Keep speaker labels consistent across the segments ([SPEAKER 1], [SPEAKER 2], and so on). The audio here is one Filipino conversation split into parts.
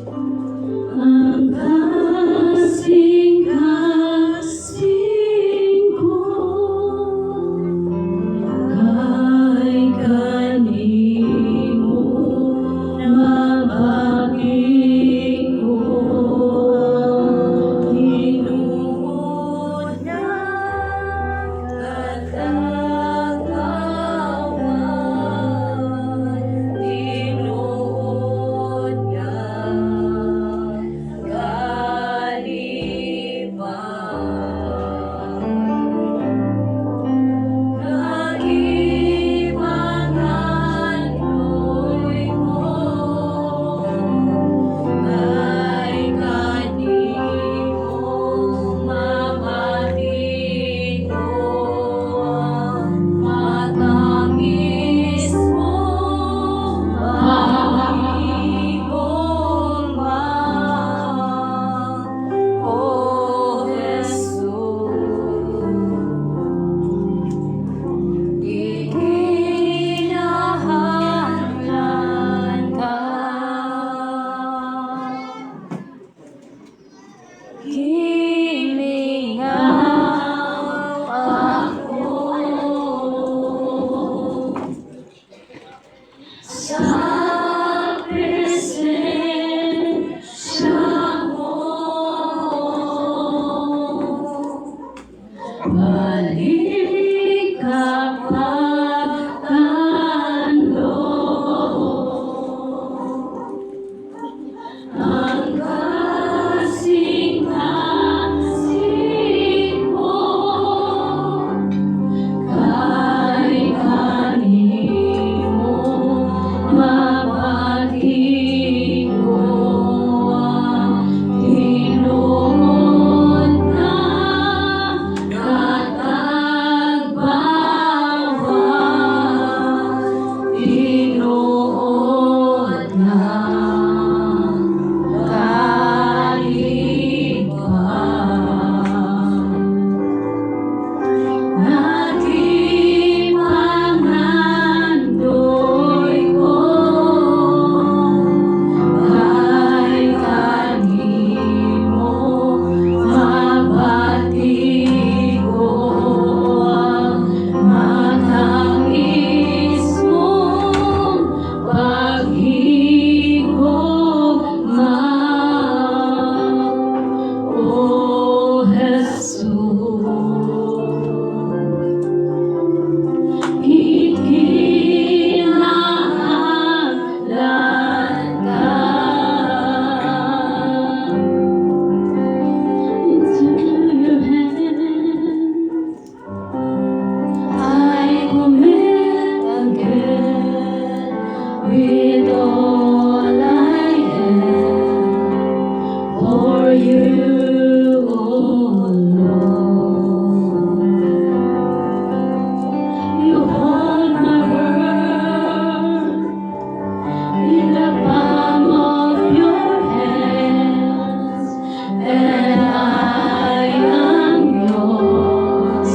[SPEAKER 1] Ang kasing-kasing ko kay kanimo mabaging ko tinuod na katagawan tinuod nga balik kapatando ang kasing-kasing ko kay kanimo mabaging ko tinuod na katagbawan tinuod na Naging pangandoy ko kay kanimo mabati ko ang matangis mong paghigugma, O Jesus. Kikinahalan ka into your hands. I commit again with all I am for you, O Lord. You hold my world in the palm of your hands, and I am yours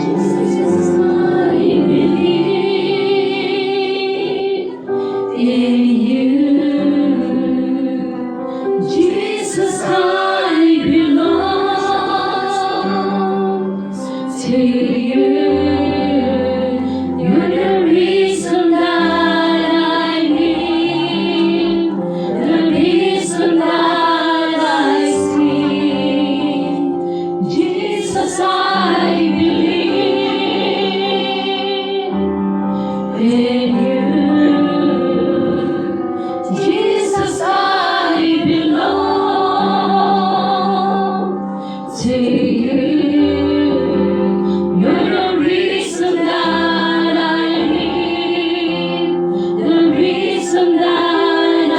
[SPEAKER 1] Jesus, I believe in you. Jesus, I belong to you. You're the reason that I live, the reason that I sing. Jesus, I believe in you. Jesus, I belong to you. You're the reason that I live, the reason that I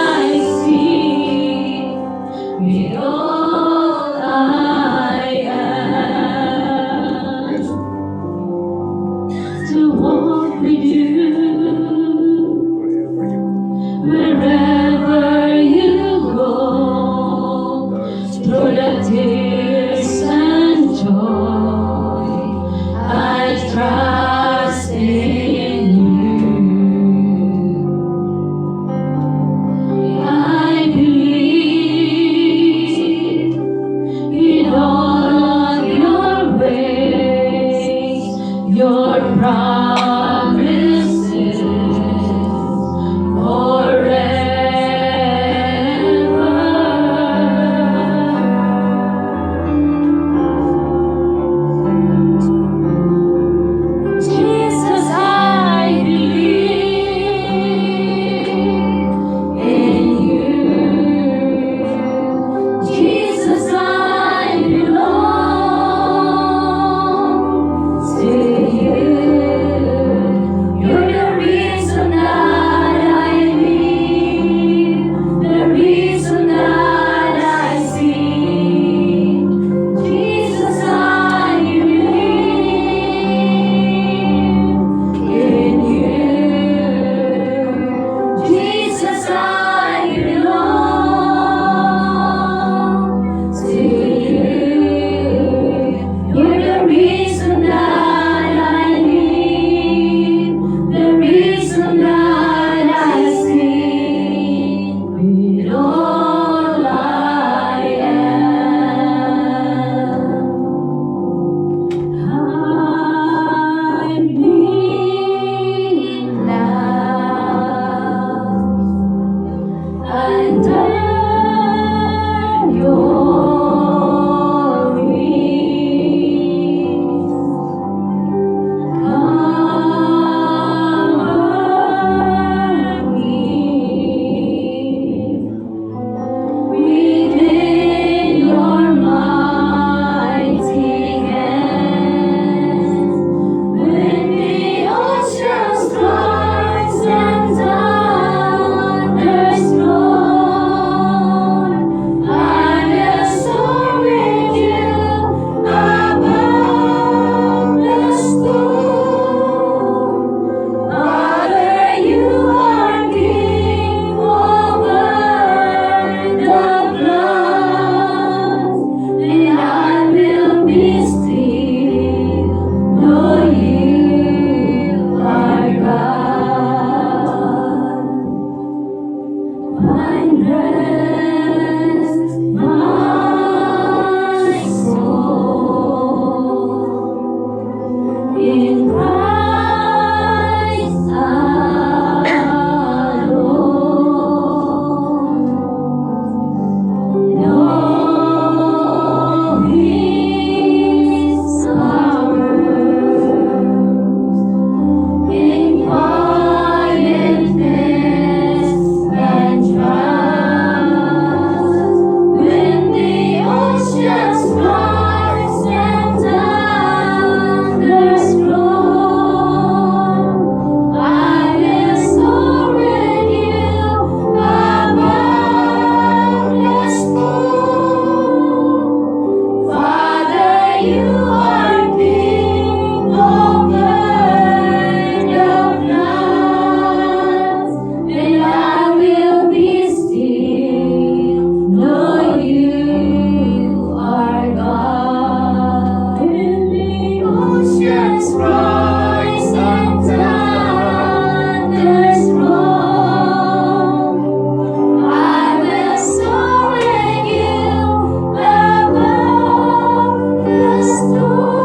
[SPEAKER 1] see with all I am. To walk with you wherever you go, through the tears and promises forever. Jesus, I believe in you. Jesus, I belong to you. You're the reason that I live, the reason that I see. Jesus, I believe in you. Jesus, I belong to you. You're the reason that I live, the reason that I see. With all I am, I'm being loved under your wings. Cover me within your mighty hands. When the oceans rise and thunders roar, I will soar with you above the storm. Father, you are King over the floods, and I will be still, know you are God. Find rest, my soul, in Christ alone. No peace ours in quietness and trust. When the oceans rise and thunders roar, I will soar with you above the storm. Father, you are King over the floods, and I will be still, know you are God. When the oceans rise and thunders roar, I will soar with you above the storm.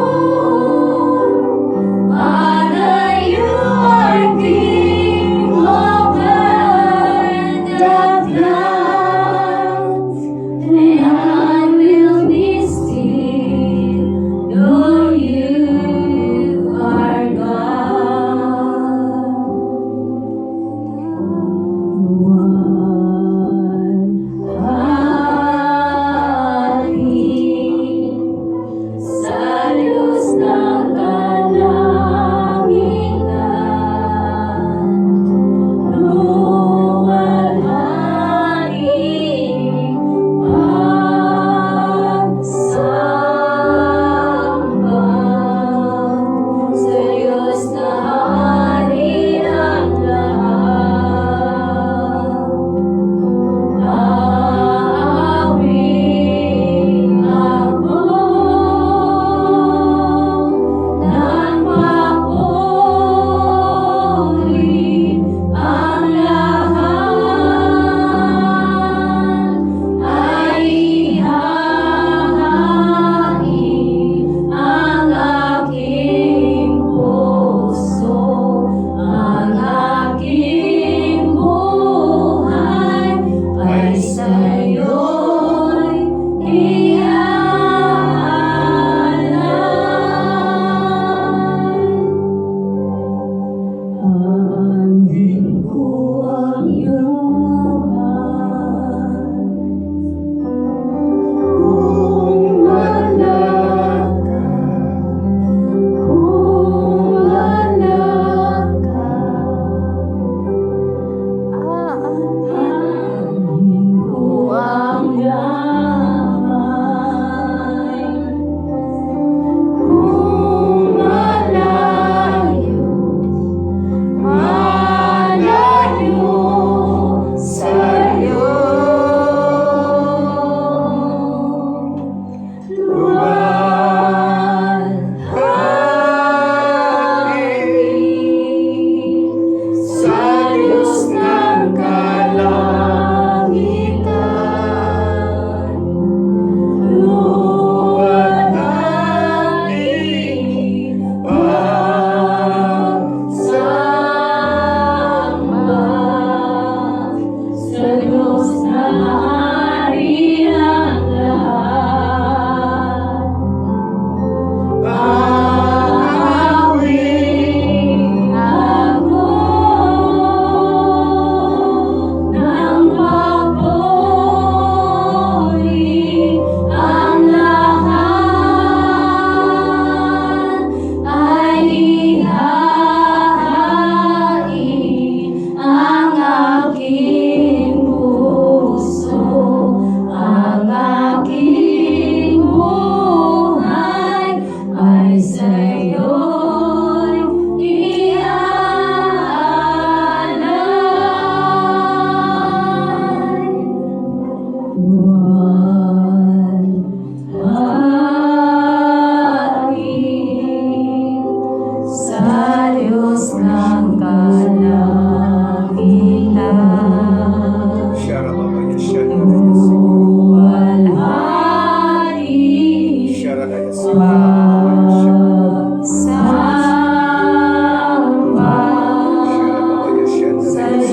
[SPEAKER 1] sa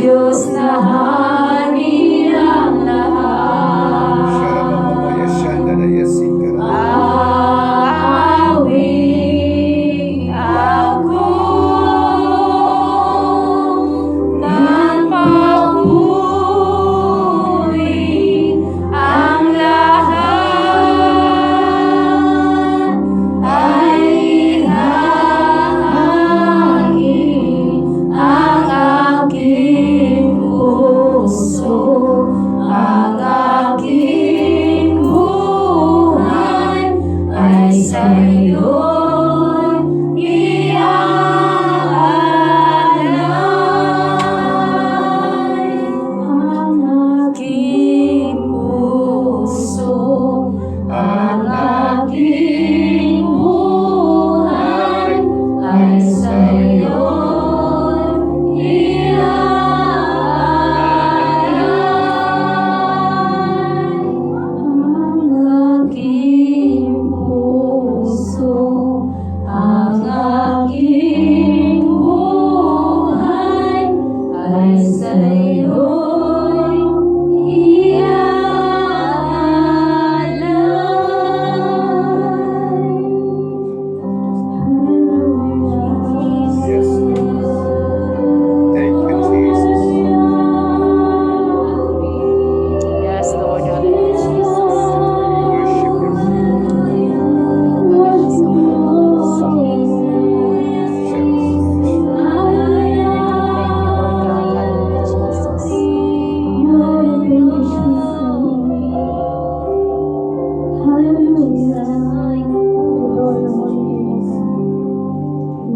[SPEAKER 1] Diyos na hari ang lahat. Awing ako ng papuri ang lahat ay ihahangin ang aking puso, ang aking buhay ay sa'yo'y iaalay. Ang aking puso, ang aking buhay ay sa'yo'y iaalay. Ang aking puso, ang aking buhay ay sa'yo'y iaalay.
[SPEAKER 2] Yes. Thank you, Jesus.
[SPEAKER 3] Yes, Lord. Hallelujah, Jesus.
[SPEAKER 2] Worship you.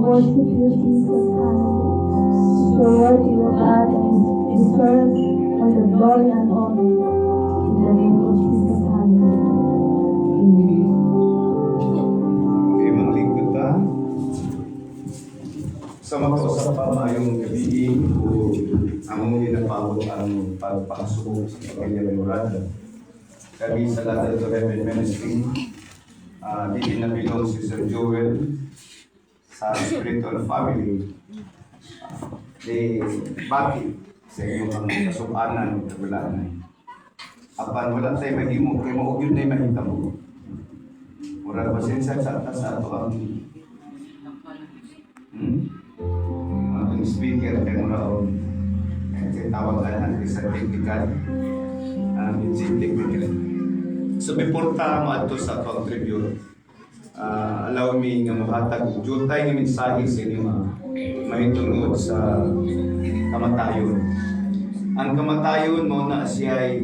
[SPEAKER 1] Worship you, Jesus. Hallelujah. Your word, your God, and deserve for the glory and honor. In the name of Jesus. Hallelujah. Amen.
[SPEAKER 2] Okay, mga lingkod ta. Sa makausap pa mayong gabi ko among ginapawag ang pagpasok sa pamilya Memoranda. Kami sa Latter to Heaven Ministry, di nabilong si Sir Joel sa spiritual family. Di bakit sa inyong ang kasukanan wala na. Apan wala tayo mahimo, kaya mo yun na mahita mo. Murag pasensya sa atas sa ato ang ang speaker kay mura ang tawagan ang isa technical music technical. So before ta maadto sa ato ang tribute, allow me nga mohatag jutay nga mensahe sa inyo mahitungod sa kamatayon. Ang kamatayon mo na siya ay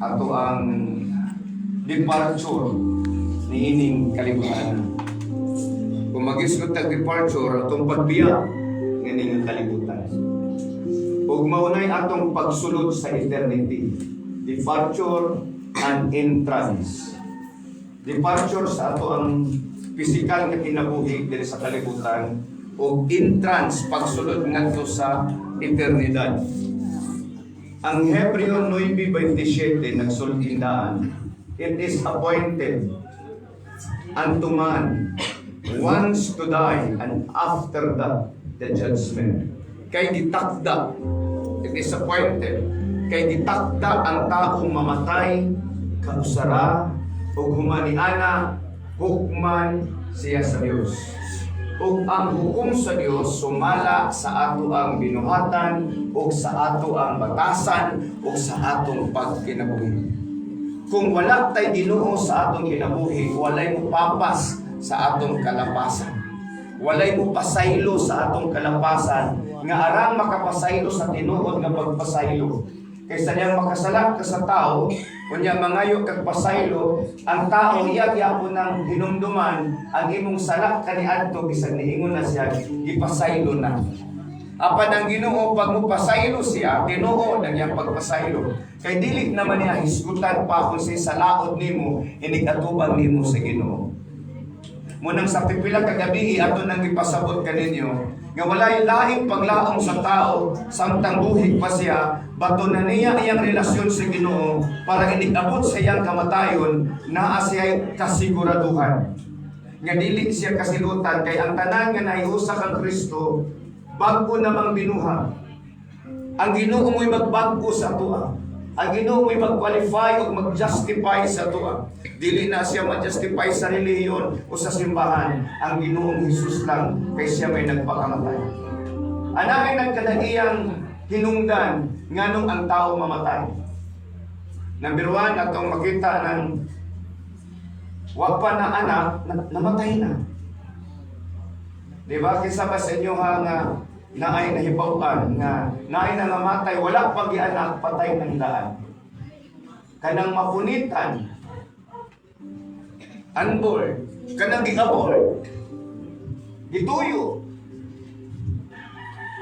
[SPEAKER 2] ato ang departure ni ining kalibutan. Kung mag-isgot ang departure, atong pagbiyak ng ining kalibutan. Kung maunay atong pagsulod sa eternity, departure and entrance. Departure sa ato ang physical na kinabuhi diri sa kalibutan o entrance pagsulod ngadto sa eternidad. Ang Hebreo 9:27 nagsultindaan, it is appointed unto man once to die and after that the judgment. Kay gitakda, it is appointed, kay gitakda ang taong mamatay, kausara, ug humaniana, hukman siya sa Dios. Ug ang hukom sa Dios sumala sa ato ang binuhatan ug sa ato ang batasan ug sa atong pagkinabuhi. Kung wala tay Ginoo sa atong kinabuhi, walay mo papas sa atong kalapasan. Walay mo pasaylo sa atong kalapasan nga arang makapasaylo sa tinuod nga pagpasaylo. Kaysa niyang makasalak ka sa tao, kunya mangayo kag pasaylo, ang tao iyag yapon ng hinumduman ang imong salak kaniadto bisan niingon na siya gipasaylo na. Apan ang Ginoo pag mo pasaylo siya, Ginoo nang iyang pagpasaylo. Kay dili naman niya hisgutan pa kung say salaod nimo inigatubang nimo sa Ginoo. Munang sa pipila ka gabi ato nang ipasabot kaninyo nga walay laing paglaom sa tao samtang buhig pa siya bato na niya iyang relasyon sa Ginoo para inigabot sa iyang kamatayon na siya kasiguraduhan. Nga dili siya kasilutan kay ang tanan nga nahiusa kang Kristo bago namang binuha. Ang Ginoo mo'y magbago sa tuwa. Ang Ginoo mo'y mag-qualify o mag-justify sa tuwa. Dili na siya ma-justify sa reliyon o sa simbahan. Ang Ginoong Hesus lang kay siya may nagpakamatay. Anay nagkadaiyang hinungdan nganong ang tao mamatay. Number 1, atong makita ng wapa na anak namatay na. Diba? Kisa ba sa inyo nga naay nahibawan nga naay na namatay, wala pag anak, patay ng daan. Kanang mapunitan, unborn, kanang gi-abort, gituyo.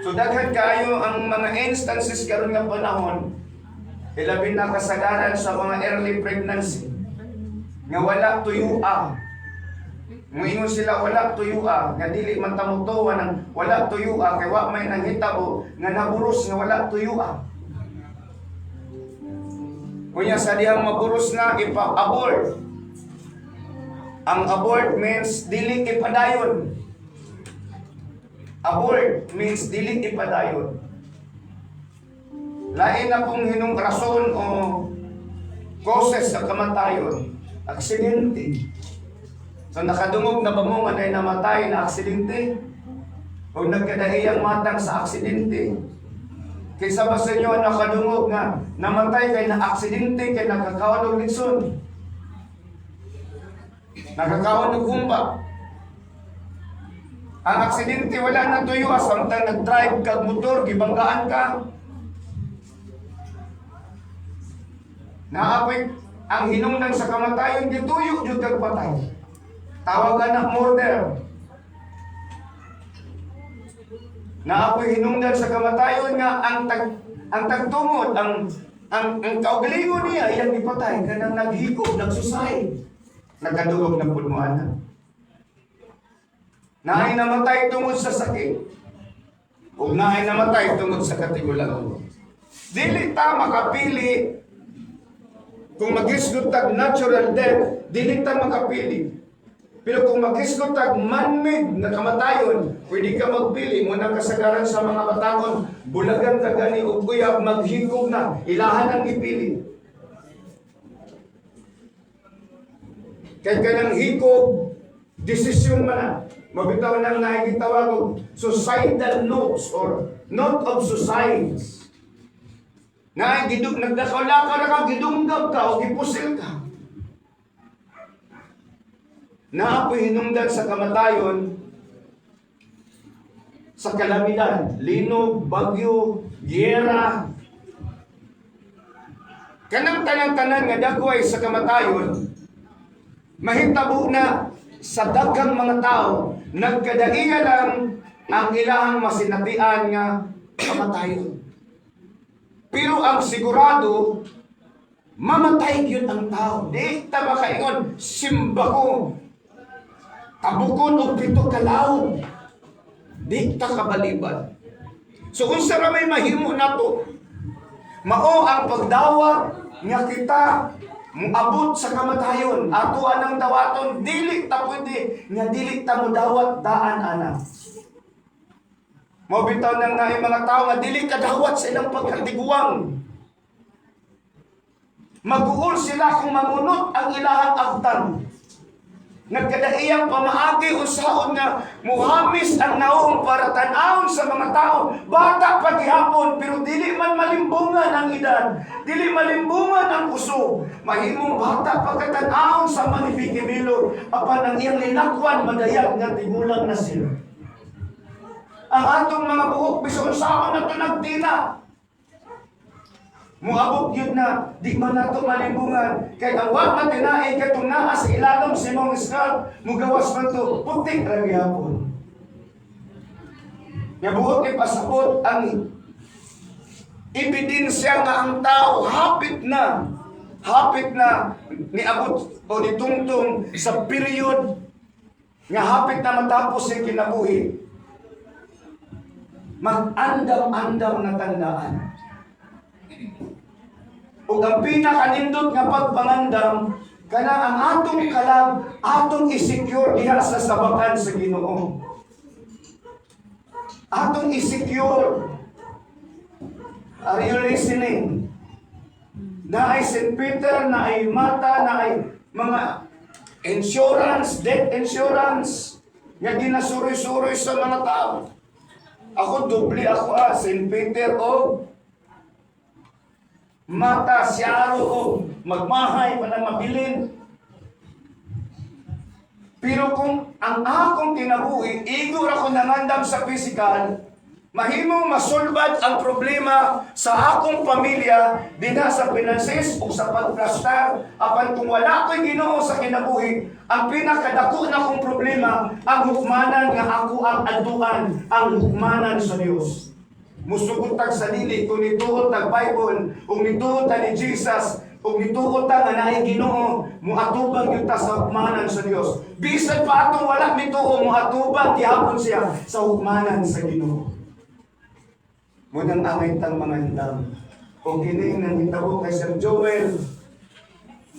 [SPEAKER 2] So daghan kaayo ang mga instances karon nga panahon, ilabi na kasagaran sa mga early pregnancy, nga wala tuyua. Moingon sila wala tuyua, nga dili man tamutuwa ng wala tuyua, kay wa may nanghitabo nga naburos nga wala tuyua. Kunya sa dihang maburos na ipa-abort. Ang abort means dili ipadayon. Abort means dili ipadayon. Lain na kung hinong rason o causes sa kamatayon, aksidente. So nakadungog na ba mo nga namatay na aksidente? O nagkadahiyang matang sa aksidente? Kaysa ba sa inyo nakadungog nga namatay kay na aksidente kay nakakaon og litson? Nakakaon og humba. Ang aksidente wala na tuyo samtang nag-drive kag motor gibanggaan ka. Naapoy ang hinungdan sa kamatayon gituyo jud kag patay. Tawagan na murder. Naapoy hinungdan sa kamatayon nga ang tagtungod, ang kaugalingon niya iyang ipatay kanang naghikop, nagsusay, nagkadugog ng pulmonan. Naay namatay tungod sa sakit. O naay namatay tungod sa katigulangan. Dili ta makapili kung maghisgot tag natural death, dili ta makapili. Pero kung maghisgot tag man-made na kamatayon, pwede ka magpili. Muna kasagaran sa mga batangon, bulagan ka gani o kuya, maghigog na, ilahan ang ipili. Kaya ka ng higog, desisyon man na. Mabitaw nang nakikitawag og suicidal notes or note of suicides. Na nagdakalakaw na ka, gidunggab ka o gipusil ka. Naapoy hinungdan sa kamatayon, sa kalamidad, linog, bagyo, giyera. Kanang tanan-tanan nga dagway sa kamatayon, mahitabo na sa daghang mga tao, nagkadaiya lang ang ilahang masinatian nga kamatayon. Pero ang sigurado, mamatay yun ang tao. Di ta makaingon, simba ko. Tabukon o pito kalawon. Di ta kabaliban. So kung sa may mahimo na to, mao ang pagdawat nga kita muabot sa kamatayon. Ato anang dawaton, dili ta pwede nga dili ta mo dawat daan ana. Mabitaw nang naay mga tao nga dili kadawat sa ilang pagkatiguang. Mag-uul sila kung mamunot ang ilahang agtan. Nagkadaiyang pamaagi usaon nga muhamis ang naong para tanawon sa mga tao. Bata pa gihapon pero dili man malimbungan ang edad. Dili malimbungan ang puso. Mahimong bata pagkatanawon sa manibikimilo. Apan ang iyang linakwan madayag nga tigulang na sila. Ang atong mga buhok bisan saon na ito nagtila. Muabot yun na, di man nato malimbungan. Kaya ang wag na tinaay katong naa sa ilalom si mong isral, mugawas man to, putik rang yapon. Nabuot ni pasabot ang ebidensya nga ang tao hapit na niabot o nitungtong sa period nga hapit na matapos ang kinabuhi. Mag-andam-andam na tandaan. Ug ang pinakanindot nga pagpangandam kana ang atong kalag, atong i-secure diha sa sabakan sa Ginoo. Atong i-secure. Are you listening? Na ay St. Peter, na ay mata, na ay mga insurance, death insurance, nga ginasuroy-suroy sa mga tao. Ako, doble ako St. Peter o mata, siyaro o magmahay pa na mabilin. Pero kung ang akong kinabuhi, igor ako nangandam sa physical, mahimong masulbad ang problema sa akong pamilya, dinha sa finances o sa pagplastar. Apan kung wala ko'y Ginoo sa kinabuhi, ang pinakadako na kong problema, ang hukmanan nga ako ang aduan, ang hukmanan sa Dios. Musugutag sa dili kung nituot ang Bible, o nituot ni Jesus, o nituot nga naay Ginoo, muatubang yun ta sa hukmanan sa Dios. Bisan pa atong wala nituo, muatubang gihapon siya sa hukmanan sa Ginoo. Munang angay tang mga hindam. O kining nang hitabo kay Sir Joel,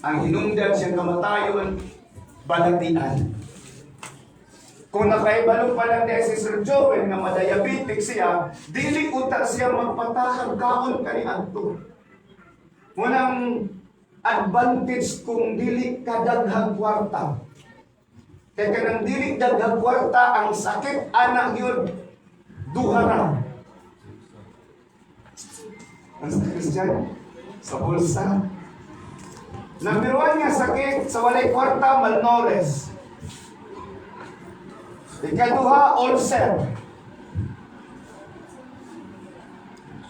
[SPEAKER 2] ang hinungdan siyang kamatayon, balatian. Kung nakaibalo pa lang si Sir Joel nga madiabetic siya, dili uta siya magpatakag kaon kani adto. Munang advantage kung dili ka daghang kwarta. Kaya kanang dili daghang kwarta, ang sakit anak yun, duhara. Ang sakit dyan, sa bulsa. Number 1 nga sakit, sa walay kwarta, malnourished. Ikaduha, ulcer.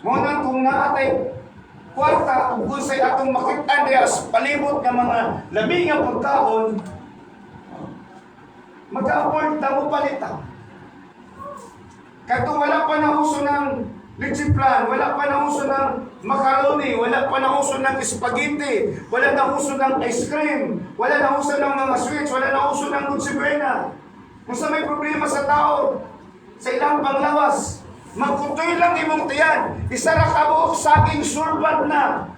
[SPEAKER 2] Muna kung naatay kwarta, kung sa'y atong makita niya sa palibot ng mga labi nga pagkaon, mag-a-afford na mo palita. Kato wala pa na uso ng lechiplan, wala pa na uso ng macaroni, wala pa na uso ng spaghetti, wala na uso ng ice cream, wala na uso ng mga sweets, wala na uso ng Noche Buena. Kung sa may problema sa tao, sa ilang panglawas, magkutoy lang imong tiyan, isara ka mo saging sulbad na.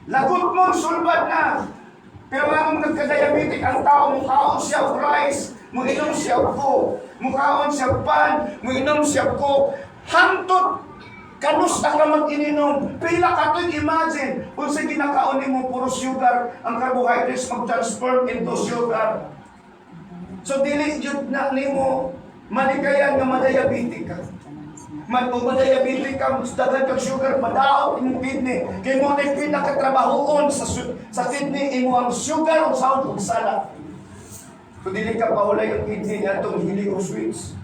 [SPEAKER 2] Lagot mo, sulbad na. Pero ang nagka-diabetic ang tao, mukhaon siya rice, muinom siya ko, mukhaon siya pan, muinom siya ko. Hantot, kanus ang ka mag-ininom. Pila ka to, imagine, kung sa ginakaon mo puro sugar, ang carbohydrates mag-transform into sugar. So dili jud na nimo malikayan nga madiabetic ka. Madiabetic ka, daghan kang sugar, madaot imong kidney. Kay mo na pinakatrabahoon sa kidney imo ang sugar o sound ug sala. Kung dili ka paulay ang kidney atong hilig og sweets.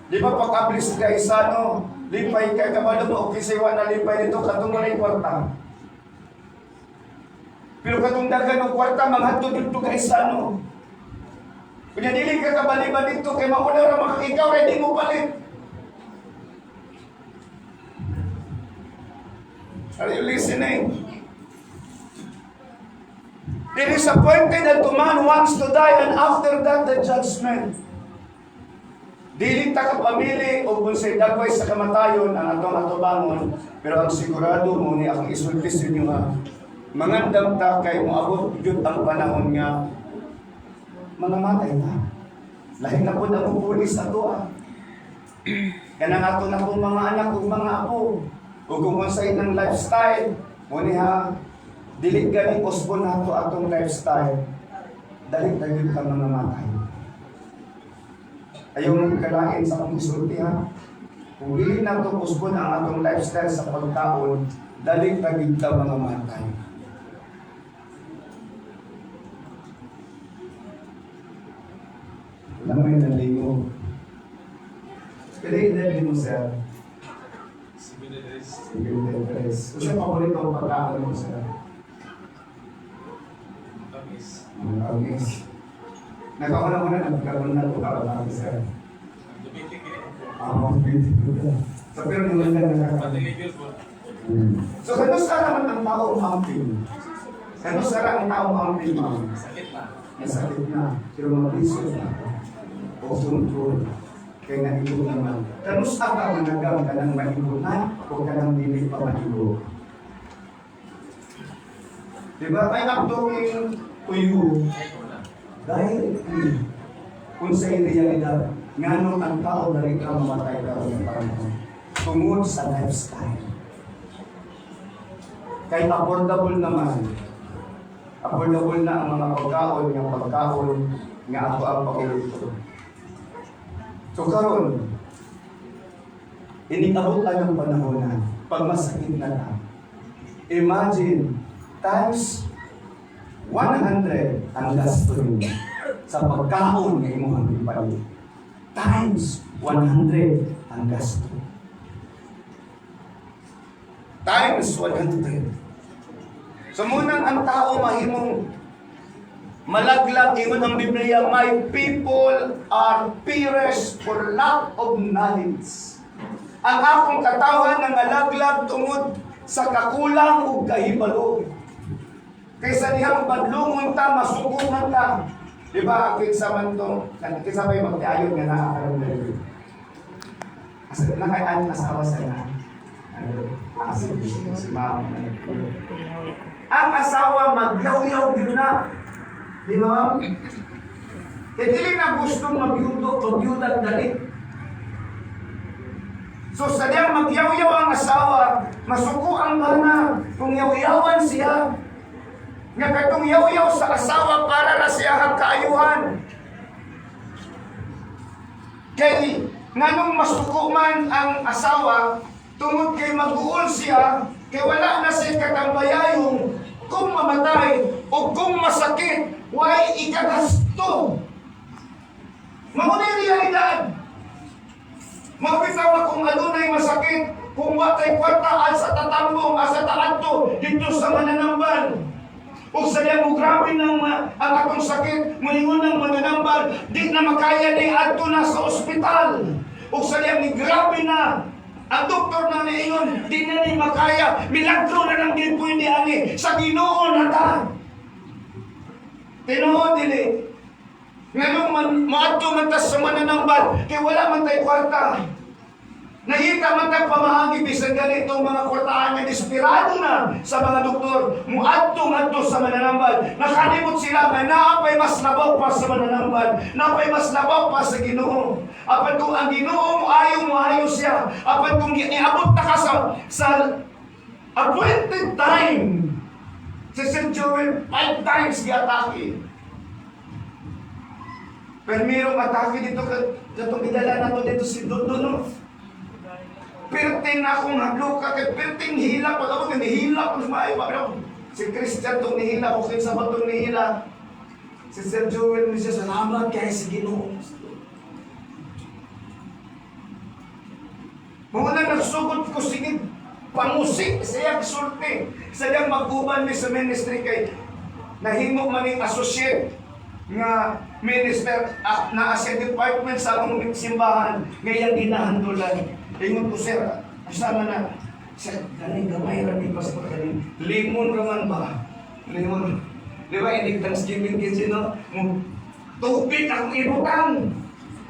[SPEAKER 2] Di ba pag-ablis ka isano, lipay ka kabalo mo, okay siya na lipay nito, katong walay kwarta. Pero katong dagan ng kwarta, manghatod dito ka isano. Kanya dili ka kabaliban dito, kay mauna ra makakikaw, ready mo palit. Are you listening? It is appointed that a man wants to die, and after that, the judgment. Dili ta ka pamili o kung sa'y dagway sa kamatayon ang atong atubangon, pero ang sigurado mo ni akong isulti sa inyo nga, mangandam ta kay moabot jud ang panahon nga mangamatay na. Lahi na po ang pulis ato Kanang ato na pong mga anak ug mga apo. Ug kung unsay ng lifestyle, mo niha dili gani postpone nato atong lifestyle. Dali gyud ka mangamatay. Ayaw mong kalain sa akong isulti Kung dili nato postpone ang atong lifestyle sa pagkaon, dali gyud ka mangamatay. Lamay na lingo. Kaya edad mo, sir? 73. Kung siya pakulit ang pagkakas mo, sir? Tamis. Nakauna mo na, nagkaroon na ito para sir. So, pero naman na nakakalimutan. So, kano sara man ang taong amping? Kano sara ang taong amping, ma'am? Sakit na. Sakit na. Pero mabilis na. O control. Kaya naibo naman. Kanusta ka managam ka ng maibo na o ka ng dili pa maibo? Diba? Ay nagtuwing tuyo. Dahil kung sa realidad, nga nung ang tao na rin ka mamatay ka ng panahon tungod sa lifestyle. Kaya affordable naman. Affordable na ang mga pagkaon nga ako ang pakulit. So karon, inabot ang panahon na pagmasakit na lang. Imagine, times 100 ang gasto niyo sa pagkaon ng imong ipalit. Times 100 ang gasto. Times 100. So munang ang tao mahimong malaglag, ingon ang Biblia, my people are perished for lack of knowledge. Ang akong katawan nga malaglag tungod sa kakulang ug kahibalo. Kaysa dihang badlungon ta, masukungan ta. Di ba, kinsa man to, kinsa may magtiayod nga nakakaroon na rin. Asa na kay ang asawa sa na. Si mama. Ang asawa magyaw-yaw gid na. Di ba, ma'am? Kaya dili na gustong magyudat dali. So sa diyang magyaw-yaw ang asawa, masuko ang bana, kung yaw-yawan siya. Nga katong yaw-yaw sa asawa para na siya ang kaayuhan. Kaya nganong masuko man ang asawa, tungod kay mag-uol siya, kay wala na siya katambayayong kung mamatay o kung masakit, why ikagasto? Mauna yung realidad. Mapitaw kung adunay masakit, kung watay kwarta sa tatambong, sa taadto, dito sa mananamban. O sa diyan mo grabe ng ang akong sakit, mulingon ng mananamban, di na makaya ni adto na sa ospital. O sa diyan ni grabe na ang doktor na niingon, di na ni makaya, milagro na lang din pwede ani, sa Ginoo na ta. Tinuod dili. Ngayong maadto man ta sa mananamban, kay wala man tay kwarta. Nahita man tayong pamahagi bisan ganitong mga kwartaan na desperado na sa mga doktor. Muadto sa mananamban. Nakalimot sila na naapay mas labaw pa sa mananamban. Naapay mas labaw pa sa Ginoo. Apan kung ang Ginoo mo ayaw siya. Apan kung iabot na ka sa appointed time. Si St. Joel 5 times giatake. Pero mayroong atake dito katong gidala na to dito si Dodo, no? Perting na akong nagluka kay perting hila pag ako nihila ko maayo ba si Christian tong nihila ko kinsa ba tong nihila si Sir Joel ni siya salamat kay si Ginoo. Mga nagsugod ko sige pangusik siya sulti sa diyang mag-uban ni sa ministry kay nahimo man ning associate nga minister na sa department sa among simbahan ngayang ginahandulan. Ingon ko, sir, asama na. Sir, galing gamay rin pa sa pagkaling. Limon raman ba? Limon. Di ba, hindi Thanksgiving kasi, no? Tubig akong ibutang.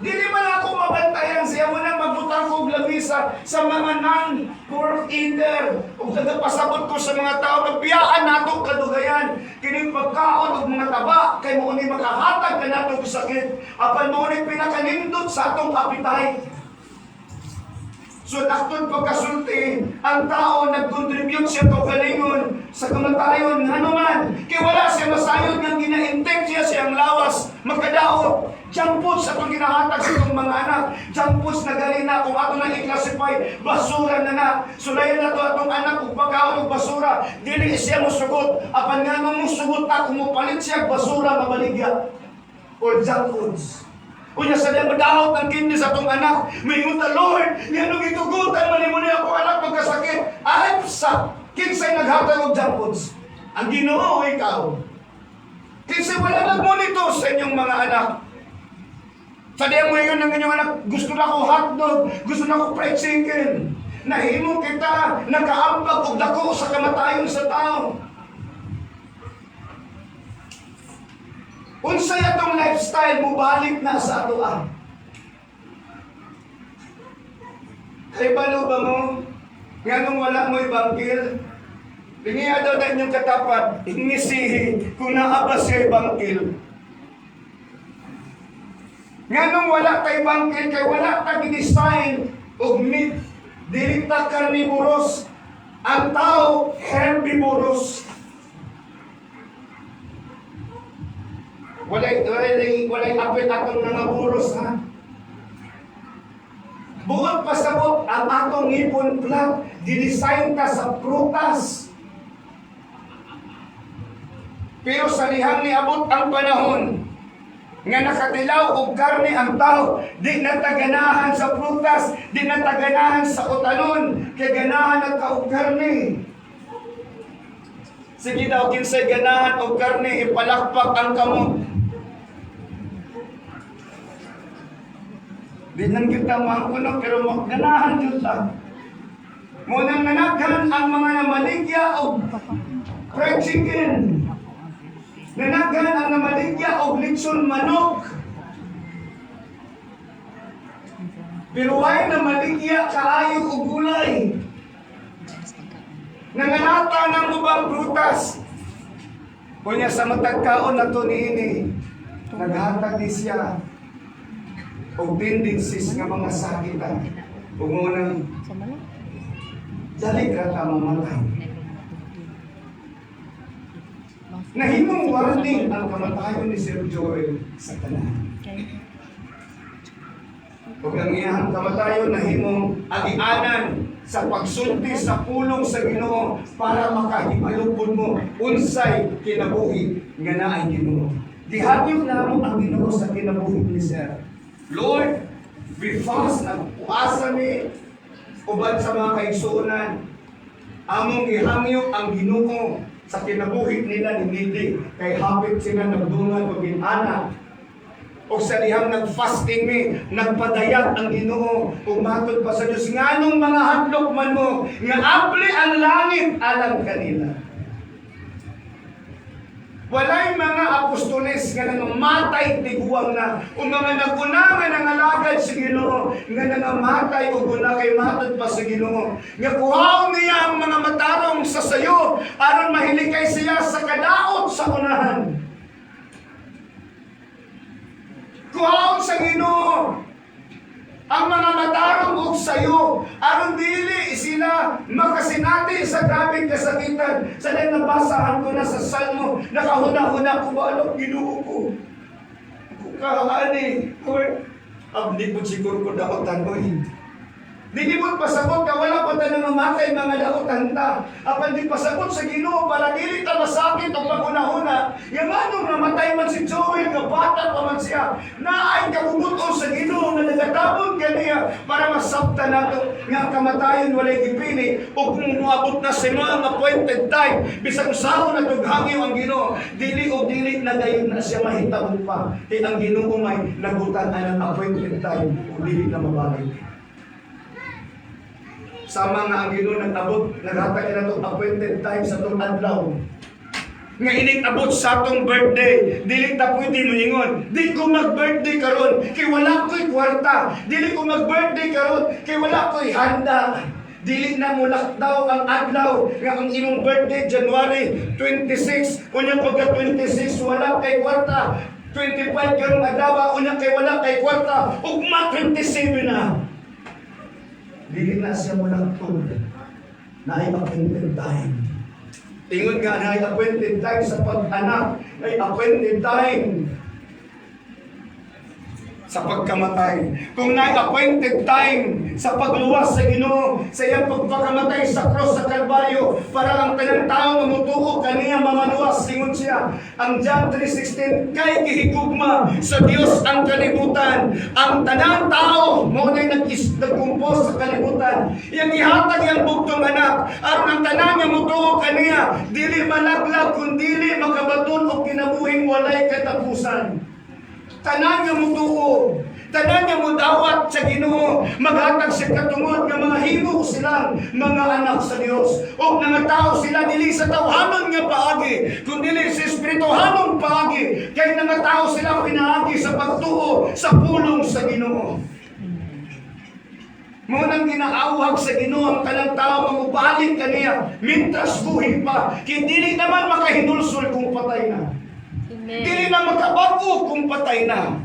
[SPEAKER 2] Dili man ako mabantayan siya. Wala magbutang ko labisa sa mga non-pork eater. Kung pasabot ko sa mga tao, nagpiyaan nato kadugayan. Kining pagkaon o mga taba, kay mo ni makahatag na nato sakit. Apan mo ni pinakanindot sa atong appetite. So, aktod pagkasulti, ang tao nag-contribute siya to galingon sa kamatayon. Ano man, kaya wala siya masayod ng gina-intake siya siyang lawas, magkadaot. Jampos sa itong ginahatag sa itong mga anak. Jampos na galing na kung ato na i-classify, basura na na. Sulayan na ito atong anak kung pagkaon o basura. Dili siya musugot. Apan nga nung musugot na, kung mupalit siya, basura mabaligya. Or junk foods. Kunya sa diyan madahot ang kidney sa itong anak. Mayingon ta, Lord, nga nung itugutan, mali mo niya ako anak magkasakit. Ay, sa kinsay naghatag og junk foods. Ang Ginoo ikaw. Kinsay wala nag-monitor sa inyong mga anak. Sa diyan mo yun ng inyong anak, gusto na ko hotdog, gusto na ko fried chicken. Nahimo kita, nakaambag og dako sa kamatayon sa tao. Unsay atong lifestyle mo balik na sa atoa. Sa ibalo ba mo? Nga nung wala mo ibangkil? Lingiya daw na inyong katapat, inisihi kung naabas siya ibangkil. Nga nung wala kay bangkil, kay wala ka gidesign o meat, dili ta carnivorous. Ang tao, herbivorous. Walay apit atong nangaburos, ha? Buot pasabot ang atong ngipon plat, didesign ta sa prutas. Pero sa lihang niabot ang panahon, nga nakatilaw og karne ang tao, di nataganahan sa prutas, di nataganahan sa utanon, kay ganahan at og karne. Sige daw, kinsay ganahan og karne, ipalakpak ang kamot. Di nang kita mangkuno, pero ganahan yun lang. Munang nanaghan ang mga namaligya og fried chicken. Nanaghan ang namaligya og litson manok. Pero ay namaligya kaayo og gulay. Nanganata ng ubang prutas. Kunya sa matagkaon na to niini, naghatag di siya og tendencies nga mga sakitan. Ug unang dali ka ta mamatay. Nahimong warning ang kamatayon ni Sir Joel sa tanan. Kung ang iyang kamatayon, nahimong agianan sa pagsulti sa pulong sa Ginoo para makahimalupod mo unsay kinabuhi nga naay Ginoo. Dihatyo namo ang Ginoo sa kinabuhi ni Sir. Lord, we fast ang puasa ni uban sa mga kaigsuonan. Among ihamyo ang Ginoo sa kinabuhi nila ni Nidi, kay hapit sila nagdungan o ginana. O sa lihang nag-fasting mi, nagpadayag ang Ginoo, umatod pa sa Diyos. Nganong mga hadlok man mo, nga apli ang langit alang kanila. Walay mga apostoles nga nangamatay tiguang na, o mga naguna nga nangalagad sa Ginoo, nga nangamatay o guna kay matod pa sa Ginoo. Nga kuhaw niya ang mga matarong sa sayo, aron mahilikay siya sa kadaot sa unahan. Kuhaw sa Ginoo ang mga matarong og sayo, aron dili sila makasinati sa grabing kasakitan. Sa nabasahan ko na sa Salmo, nakahuna-huna ko ba anong Ginoo ko? Kung kaani, abdi po siguro ko dapat tanong. Di mo pasabot ka, wala pa tayo mamatay mga daotan ta. Apan di pasabot sa Ginoo para dili ta masakit o paguna-huna. Yung anong namatay man si Joel, kabata pa man siya, na ay kabubuton sa Ginoo na nagatabon kaniya para masabta nato nga kamatayon walay gipili o kung muabot na sa mga appointed time, bisag usaho na tughangyo ang Ginoo, dili o dili na dayon na siya mahitabo pa. Kaya ang Ginoo may nagutan ang appointed time o dili na mabalik. Sama nga ang Ginoo nag-abot, naghatag na itong appointed time sa itong adlaw. Nga ining abot sa itong birthday, dili ta pwede mo ingon, di ko mag-birthday karon kay wala ko'y kwarta. Dili ko mag-birthday karon kay wala ko'y handa. Dili na mo daw ang adlaw nga ang imong birthday, January 26. Kunya pagka 26, wala kay kwarta. 25 karong adlaw, kunya kay wala kay kwarta. Ugma 27 na. Dili na siya mo lang tulad na ay appointed time. Tingod nga na ay appointed time sa pag-anak, ay appointed time sa pagkamatay. Kung na appointed time sa pagluwas sa Ginoo, sa iyang pagpakamatay sa cross sa Kalbaryo, para ang tanang tao mamutuo kaniya mamaluwas, singon siya. Ang John 3:16, kay gihigugma sa Dios ang kalibutan. Ang tanang tao mo na nagkumpos sa kalibutan. Yang ihatag yang bugtong anak, aron ang tanang nga mutuo kaniya, dili malaglag kundi makabaton o kinabuhing walay katapusan. Tanan nga mutuo, tanan nga mudawat sa Ginoo, maghatag sa katungod nga mga himo silang mga anak sa Dios. O nga tao sila dili sa tawhanon nga paagi, kundi sa espirituhanong paagi. Kay nga tao sila pinaagi sa pagtuo sa pulong sa Ginoo. Munang ginaawhag sa Ginoo ang kanang tao mamubalik kaniya mintras buhi pa. Kaya dili naman makahinulsol kung patay na.
[SPEAKER 3] Amen.
[SPEAKER 2] Dili na makabago kung patay na.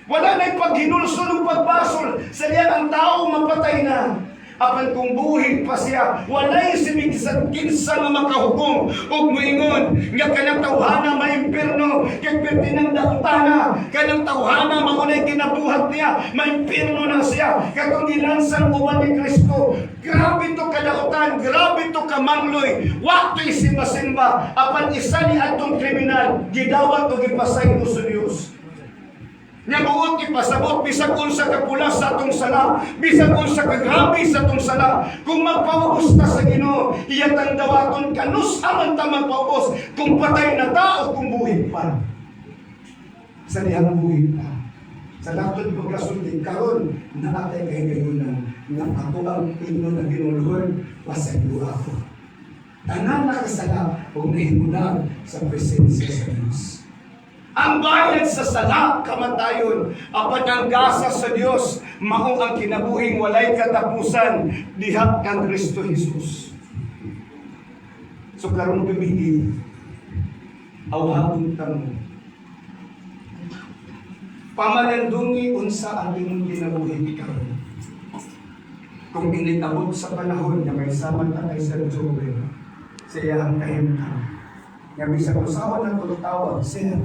[SPEAKER 2] Wala na'y paghinulsol o pagbasol sa diyan ang tao mapatay na. Apan kung buhi pa siya, walay simigsan kinsa nga makahukom ug moingon nga kanang tawhana maimpirno kay pertinang dautana kanang tawhana maunay kinabuhat niya maimpirno na siya katong gilansang uban ni Kristo. Grabe to kadautan, grabe to kamangloy. Wa to'y simba-simba apan isa ni atong kriminal gidawat og ipasay sa Dios. Nya buot ipasabot bisag unsa ka pulas sa atong sala, bisag unsa ka grabe sa atong sala. Kung magpaubos ta sa Ginoo, iyatang dawaton kanus aman ta magpaubos kung patay na ta o kung buhi pa. Sa diyang buhi pa. Sa dapat pagkasulti karon naatay kay gayunan nga ako ang Pino na ginuluhon pasaylo ako. Tanan nakasala ug nahimunan sa presensya sa Dios. Ang bayad sa sala, kamatayon, apan ang gasa sa Dios, mao ang kinabuhing walay katapusan, diha kang Kristo Jesus. So karon gamitin, awhapon tamo. Pamalandungi unsa ang imong kinabuhi karon. Kung initabot sa panahon nga may saman ka kay Sir Joel, sa iyang kahimtang. Nga bisag usawa ng tutawag, Sir.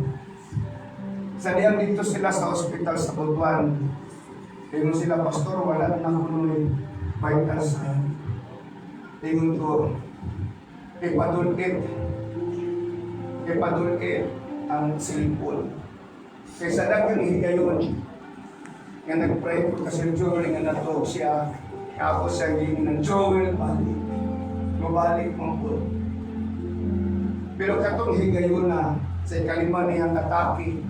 [SPEAKER 2] Sa diyang dito sila sa ospital sa Butuan. Tingin sila, Pastor, wala na kunoy vital sign. Tingin ko, ipadulkit ang cellphone. Kaysa dagang higayon, nga nag-pray ko kasi Joel nga natog siya, ako siya hingin ng Joel, balik mo po. Pero katong higayon na sa ikalima niyang kataki,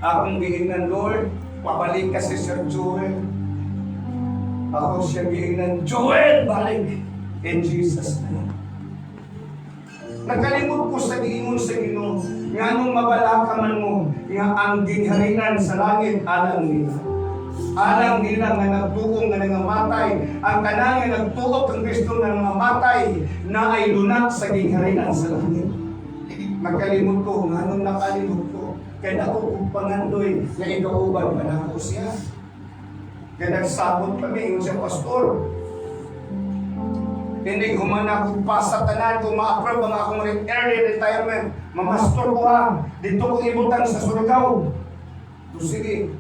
[SPEAKER 2] akong giingnan, Lord, pabalik ka si Sir Joel. Ako siya giingnan, Joel, balik! In Jesus' name. Nagkalimot ko sa giingon sa Ginoo, nga nung mabalakaman mo, nga ang ginharian sa langit, alang nila. Alang nila nga nagtuong nga nangamatay, ang kanang nga nagtuok ang Kristo nga nangamatay, na ay lunak sa ginharian sa langit. Nagkalimot ko, nga nung nakalimot ko, kaya ako kung pangandoy na ikauban pa na ako siya. Kaya nagsabot kami, yung siya, Pastor. Hindi human ako pa sa tanan kung ma-approve ang akong early retirement. Mamastor ko ha. Dito ko ibutan sa Surigao. So sige.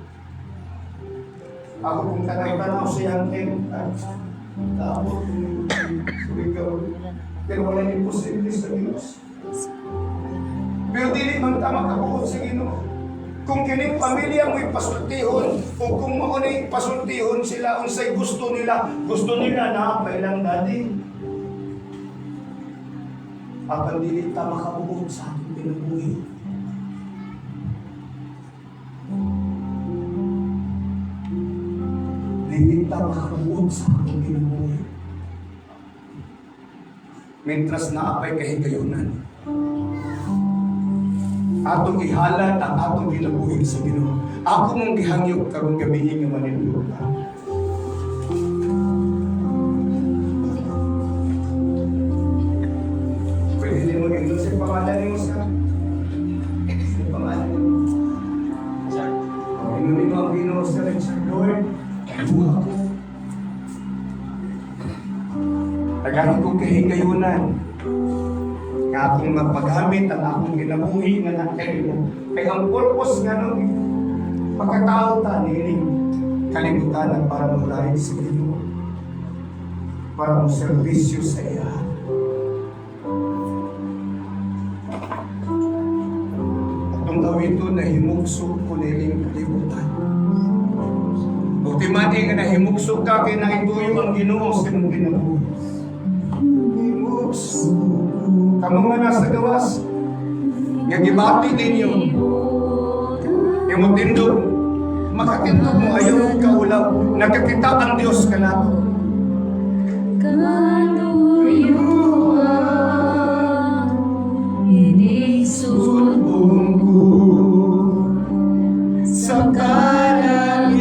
[SPEAKER 2] Ako kung tanaw-tanaw siyang tapos Surigao. Pero wala yung posible sa Diyos. Pero dili man tama kabuot sa Ginoo. Kung kining pamilya mo ipasultihon o kung maunay ipasultihon sila unsay gusto nila na pailang dati. Apan dili ta makabuot sa ating pinabuhi. Dili ta makabuot sa ating pinabuhi. Mientras naapay kahigayunan, atong ihalat ang atong ginabuhi sa Ginoo. Ako mong gihangyog karong gabi nga manindula. Pwede mo rin sa pangalan mo sa pangalan mo. Inunin mo ang Ginoo sa Lord. Buha ko. Tagahan kong kahigayunan. Nga akong magpagamit ang akong ginabuhi nga nakailan. Kaya ang purpose nga nung pagkatao ta niling kalibutan para mulahin sa Ginoo. Para mo servisyo sa iya. Atong gawin ito na himugso ko niling kalibutan. Ultimati nga na himugso ka kaya naituyo ang Ginoo sa mong ginabuhi. Himugso. Kamu nga nasa gawas, nga gibati ninyo, yung tindog, makatindog mo, ayaw ka ulam, nagkakita ang Diyos ka nato. Sulbong ko sa kalangitan,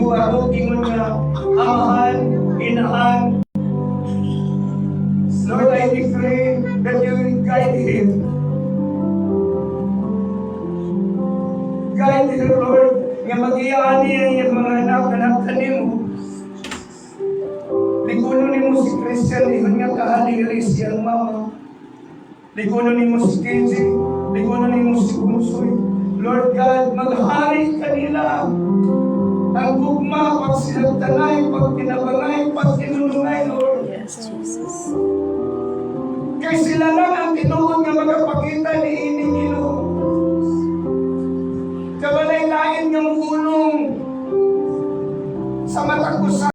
[SPEAKER 4] Aro ingon nga amahan, inahan. Lord, I decree that you will guide him. Guide him, Lord, nga mag-iyaan niya yung mga anak-anak kanimo. Ligunon ni mo si Christian, ihon nga kahalili siyang mama. Ligunon ni mo si KJ, ligunon ni mo si Kumusoy. Lord God, maghari kanila. Ang gugma, pag sinagtanay, pag pinabangay, pag tinulungay, Lord.
[SPEAKER 3] Yes, Jesus.
[SPEAKER 4] Kaya sila lang ang tinuod nga magpakita ni